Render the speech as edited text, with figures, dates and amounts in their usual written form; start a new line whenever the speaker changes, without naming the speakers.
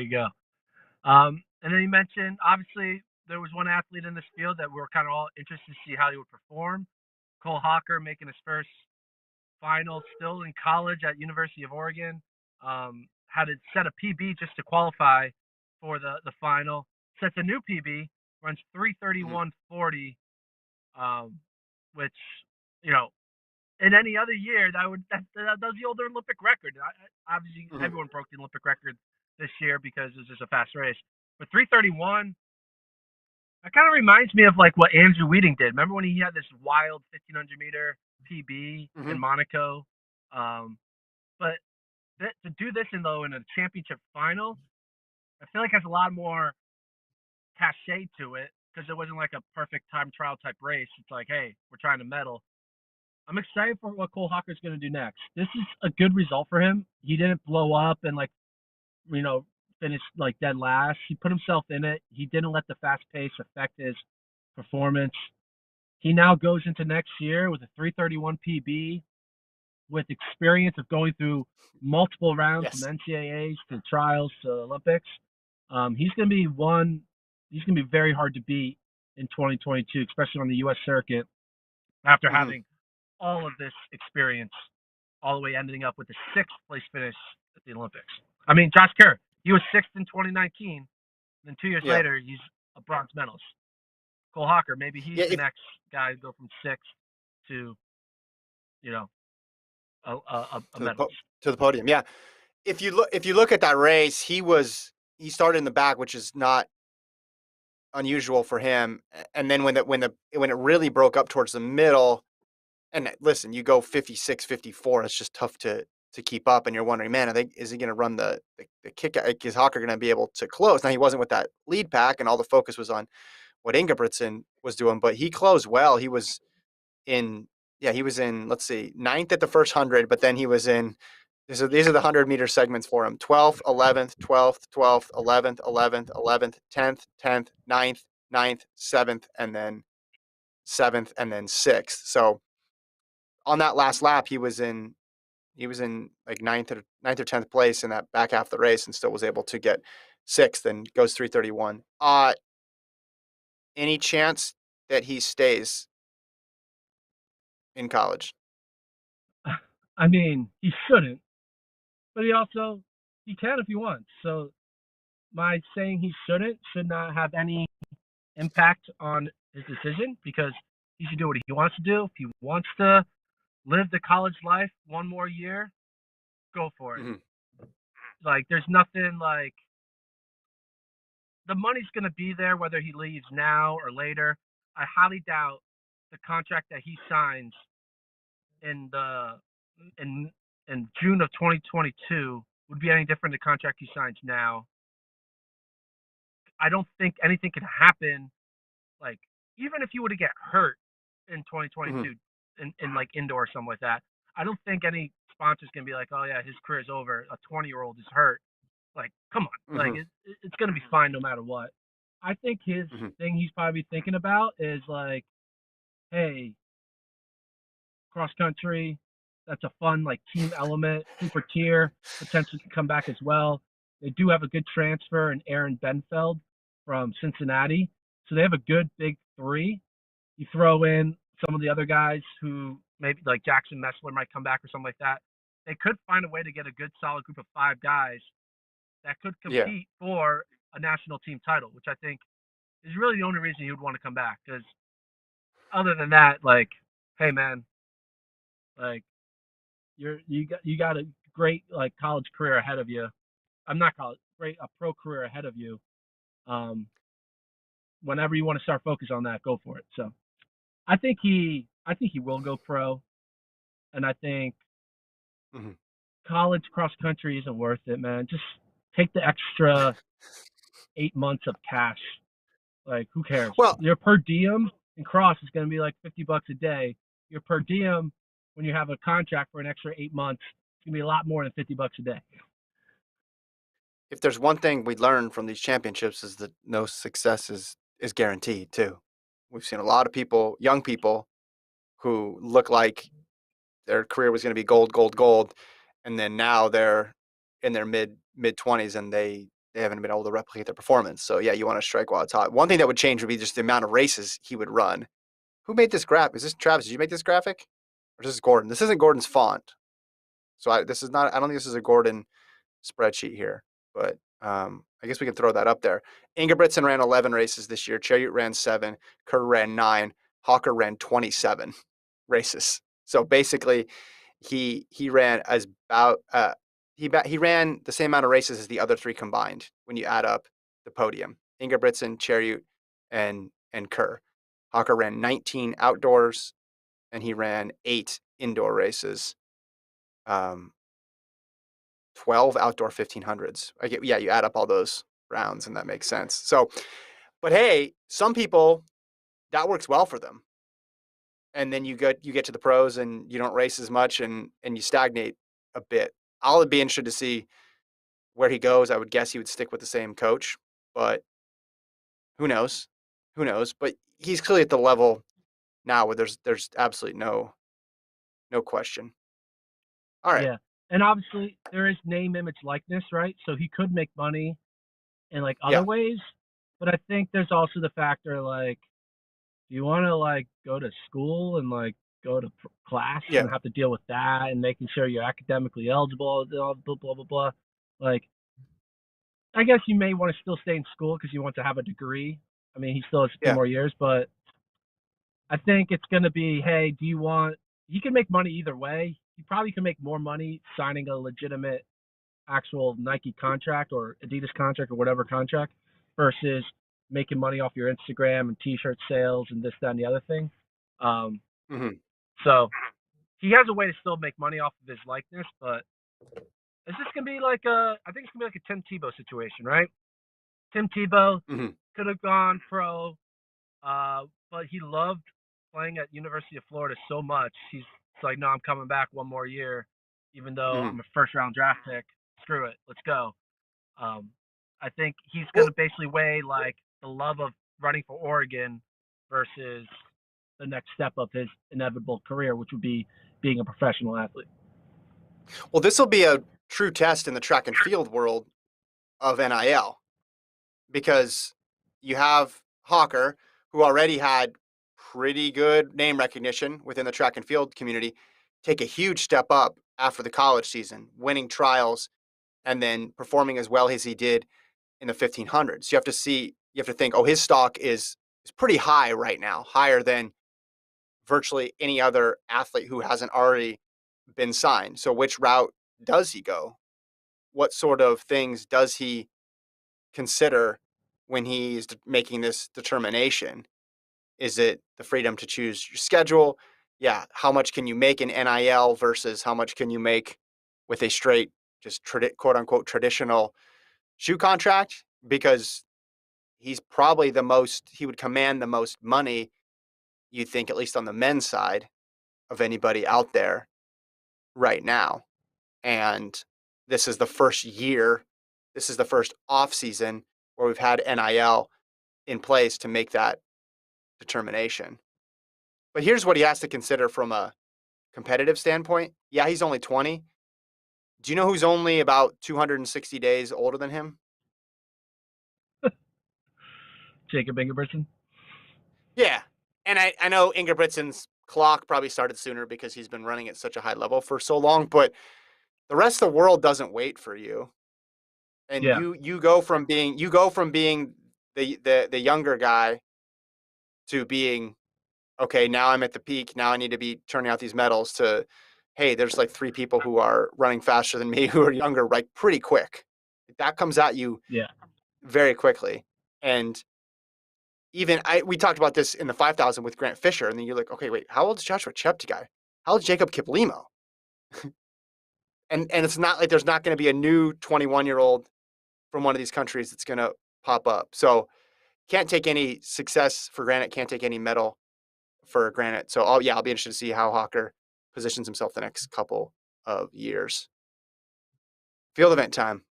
you go. And then you mentioned obviously there was one athlete in this field that we were kind of all interested to see how he would perform. Cole Hocker making his first final still in college at University of Oregon. Had to set a PB just to qualify for the final. Sets a new PB, runs
Mhm.
3:31:40, which you know in any other year that was the older Olympic record. Obviously,
Mhm.
everyone broke the Olympic record this year because it was just a fast race. But 3:31, that kind of reminds me of like what Andrew Weeding did. Remember when he had this wild 1500-meter PB in
Mhm.
Monaco? Um, but to do this in a championship final, I feel like has a lot more cachet to it because it wasn't like a perfect time trial type race. It's like, hey, we're trying to medal. I'm excited for what Cole Hawker's going to do next. This is a good result for him. He didn't blow up and like you know finish like dead last. He put himself in it. He didn't let the fast pace affect his performance. He now goes into next year with a 3:31 PB with experience of going through multiple rounds from
Yes.
NCAAs to trials to Olympics. He's going to be one. He's going to be very hard to beat in 2022, especially on the U.S. circuit after
Mhm.
having all of this experience, all the way ending up with a sixth place finish at the Olympics. I mean, Josh Kerr, he was sixth in 2019. Then 2 years
Yeah.
later, he's a bronze medalist. Cole Hocker, maybe he's
Yeah.
the next guy to go from sixth to you know a
To the
medalist.
to the podium. Yeah. If you look at that race, he started in the back, which is not unusual for him. And then when it really broke up towards the middle, and listen, you go 56, 54, it's just tough to keep up, and you're wondering, man, is he going to run the kick? Is Hawker going to be able to close? Now he wasn't with that lead pack, and all the focus was on what Ingebrigtsen was doing, but he closed well. He was in, yeah, he was in, let's see, ninth at the first 100, but then he was in, these are the 100-meter segments for him: 12th, 11th, 12th, 12th, 11th, 11th, 11th, 10th, 10th, ninth, ninth, 7th, and then 7th, and then 6th. So on that last lap, he was in like ninth or 10th place in that back half of the race, and still was able to get 6th and goes 3:31. Any chance that he stays in college?
I mean, he shouldn't, but he can if he wants. So my saying he shouldn't should not have any impact on his decision because he should do what he wants to do. If he wants to live the college life one more year, go for it.
Mhm.
Like there's nothing like the money's gonna be there whether he leaves now or later. I highly doubt the contract that he signs in the in in June of 2022 would be any different than the contract he signs now. I don't think anything can happen. Like even if you were to get hurt in
Mhm.
2022 in like indoor or something like that, I don't think any sponsor's gonna be like, oh yeah, his career's over. A 20-year-old is hurt. Like, come on, like
Mhm.
it's gonna be fine no matter what. I think his
Mhm.
thing he's probably thinking about is like, hey, cross country, that's a fun like team element. Cooper Tier potentially can come back as well. They do have a good transfer in Aaron Benfeld from Cincinnati, so they have a good big three. You throw in some of the other guys who maybe like Jackson Messler might come back or something like that. They could find a way to get a good solid group of five guys that could
Yeah.
compete for a national team title, which I think is really the only reason he would want to come back. Because other than that, like, hey man, like you got a great like college career ahead of you. I'm not college, great a pro career ahead of you. Um, Whenever you want to start focus on that, go for it. So I think he will go pro, and I think
Mhm.
college cross country isn't worth it, man. Just take the extra 8 months of cash. Like, who cares?
Well,
Your per diem in cross is going to be like $50 a day. Your per diem when you have a contract for an extra 8 months, it's going to be a lot more than $50 a day.
if there's one thing we learned from these championships is that no success is guaranteed too. We've seen a lot of people, young people, who look like their career was going to be gold, gold, gold, and then now they're in their mid 20s and they they haven't been able to replicate their performance. So yeah, you want to strike while it's hot. One thing that would change would be just the amount of races he would run. Who made this graph? Is this Travis? Did you make this graphic? Or is this Gordon? This isn't Gordon's font. So this is not. I don't think this is a Gordon spreadsheet here, but I guess we can throw that up there. Ingebrigtsen ran 11 races this year. Chariot ran 7. Kerr ran 9. Hocker ran 27 races. So basically, he ran as about he ran the same amount of races as the other three combined when you add up the podium. Ingebrigtsen, Chariot, and Kerr. Hocker ran 19 outdoors, and he ran 8 indoor races. 12 outdoor 1500s. Yeah, you add up all those rounds and that makes sense. So, but hey, some people that works well for them. And then you get to the pros and you don't race as much and you stagnate a bit. I'll be interested to see where he goes. I would guess he would stick with the same coach, but who knows? Who knows? But he's clearly at the level now where there's absolutely no question. All right.
Yeah. And obviously there is name, image, likeness, right? So he could make money in like other
Yeah.
ways. But I think there's also the factor like, do you want to like go to school and like go to class
Yeah.
and have to deal with that and making sure you're academically eligible, blah blah blah blah blah. Like, I guess you may want to still stay in school because you want to have a degree. I mean, he still has a few
Yeah.
more years, but I think it's going to be, hey, do you want? He can make money either way. He probably can make more money signing a legitimate actual Nike contract or Adidas contract or whatever contract versus making money off your Instagram and T-shirt sales and this, that, and the other thing. Um,
Mm-hmm.
so he has a way to still make money off of his likeness, but is this gonna be like a? I think it's gonna be like a Tim Tebow situation, right? Tim Tebow
Mm-hmm.
could have gone pro, but he loved playing at University of Florida so much. He's like, no, I'm coming back one more year, even though
Mm-hmm.
I'm a first round draft pick. Screw it, let's go. Um, I think he's
Well,
gonna basically weigh like the love of running for Oregon versus the next step of his inevitable career, which would be being a professional athlete.
well, this will be a true test in the track and field world of NIL because you have Hawker, who already had pretty good name recognition within the track and field community, take a huge step up after the college season, winning trials and then performing as well as he did in the 1500s. You have to think, oh, his stock is pretty high right now, higher than virtually any other athlete who hasn't already been signed. So which route does he go? What sort of things does he consider when he's making this determination? Is it the freedom to choose your schedule? Yeah. How much can you make in NIL versus how much can you make with a straight, just quote unquote traditional shoe contract? Because he would command the most money, you think, at least on the men's side of anybody out there right now. And this is the first year, this is the first off season where we've had NIL in place to make that determination. But here's what he has to consider from a competitive standpoint. Yeah, he's only 20. Do you know who's only about 260 days older than him?
Jacob Ingebrigtsen.
Yeah. And I know Ingebrigtsen's clock probably started sooner because he's been running at such a high level for so long, but the rest of the world doesn't wait for you. And
Yeah,
you go from being the younger guy to being, okay, now I'm at the peak. Now I need to be turning out these medals to, hey, there's like 3 people who are running faster than me who are younger, like pretty quick. That comes at you
yeah.
very quickly. And we talked about this in the 5,000 with Grant Fisher, and then you're like, okay, wait, how old is Joshua Cheptegei? How old is Jacob Kiplimo? And it's not like there's not going to be a new 21-year-old from one of these countries that's going to pop up. So can't take any success for granted, can't take any medal for granted. So I'll be interested to see how Hawker positions himself the next couple of years. Field event time.